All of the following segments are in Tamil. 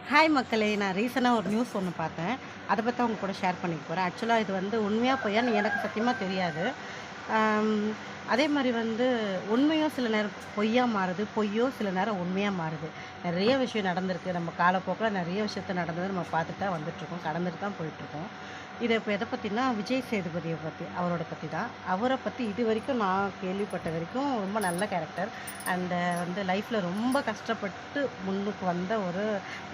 ஹாய் மக்களே! நான் ரீசென்ட்டா ஒரு நியூஸ் ஒண்ணு பார்த்தேன். அத பத்தி உங்க கூட ஷேர் பண்ணிக்க போறேன். ஆக்சுவலா இது உண்மையா பொய்யான்னு எனக்கு சத்தியமா தெரியாது. அம் அதே மாரி உண்மையும் சில நேரம் பொய்யா மாறுது. பொய்யும் சில நேரம் உண்மையா மாறுது. நெறைய விஷயம் நடந்திருக்கு. நம்ம காலப்போக்குல நெறைய விஷயத்த நடந்தத நம்ம பார்த்துட்டு தான் வந்துட்டுருக்கோம். கடந்துட்டு தான் போயிட்டுருக்கோம். இது இப்ப எத பத்தினா, விஜய் சேதுபதிய பத்தி. அவரோட பத்தி தான். அவர பத்தி இதுவரைக்கும் நான் கேள்விப்பட்ட வரைக்கும் ரொம்ப நல்ல கேரக்டர். அண்ட் லைஃப்ல ரொம்ப கஷ்டப்பட்டு முன்னுக்கு வந்த ஒரு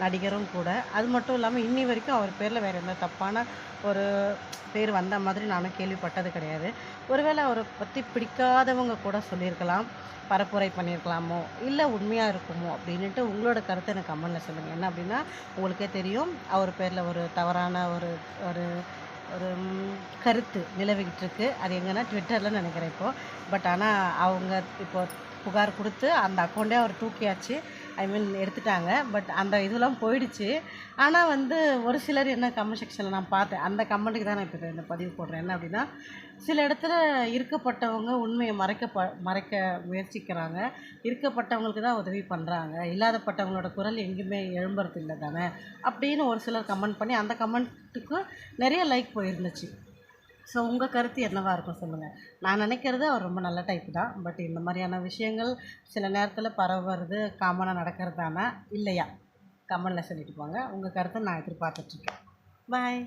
நடிகரும் கூட. அது மட்டும் இல்லாம இன்னி வரைக்கும் அவர் பேர்ல வேற எந்த தப்பான ஒரு பேர் வந்த மாதிரி நானும் கேள்விப்பட்டது கிடையாது. ஒருவேள அவர பத்தி பிடிக்காதவங்க கூட சொல்லியிருக்கலாம். பரப்புரை பண்ணியிருக்கலாமோ! இல்ல உண்மையா இருக்குமோ! அப்டின்னுட்டு உங்களோட கருத்த எனக்கு கமெண்ட்ல சொல்லுங்க. என்ன அப்டின்னா, உங்களுக்கே தெரியும் அவர் பேர்ல ஒரு தவறான ஒரு ஒரு ஒரு கருத்து நிலவிக்கிட்டு இருக்கு. அது எங்கன்னா ட்விட்டர்ல நெனைக்கிறேன் இப்போ. பட் ஆனா அவங்க இப்போ புகார் குடுத்து அந்த அக்கவுண்டே அவர் தூக்கியாச்சு. ஐ மீன் எடுத்துட்டாங்க. பட் அந்த இதெல்லாம் போயிடுச்சு. ஆனா ஒரு சிலர் என்ன கமெண்ட் செக்ஷன்ல நான் பார்த்தேன். அந்த கமெண்ட்டுக்கு தான் நான் இப்ப இந்த பதிவு போடுறேன். என்ன அப்டின்னா, சில இடத்துல இருக்கப்பட்டவங்க உண்மைய மறைக்க முயற்சிக்கிறாங்க. இருக்கப்பட்டவங்களுக்கு தான் உதவி பண்றாங்க. இல்லாதப்பட்டவங்களோட குரல் எங்கேயுமே எழும்புறதில்ல தானே! அப்படின்னு ஒரு சிலர் கமெண்ட் பண்ணி, அந்த கமெண்ட்டுக்கு நெறைய லைக் போயிருந்துச்சு. ஸோ உங்க கருத்து என்னவா இருக்கும் சொல்லுங்க. நான் நினைக்கிறது அவர் ரொம்ப நல்ல டைப் தான். பட் இந்த மாரியான விஷயங்கள் சில நேரத்தில பரவுறது காமனா நடக்கிறது தானா? இல்லையா? கமெண்ட்ல சொல்லிட்டு போங்க. உங்க கருத்த நான் எதிர்பார்த்துட்ருக்கேன். பாய்.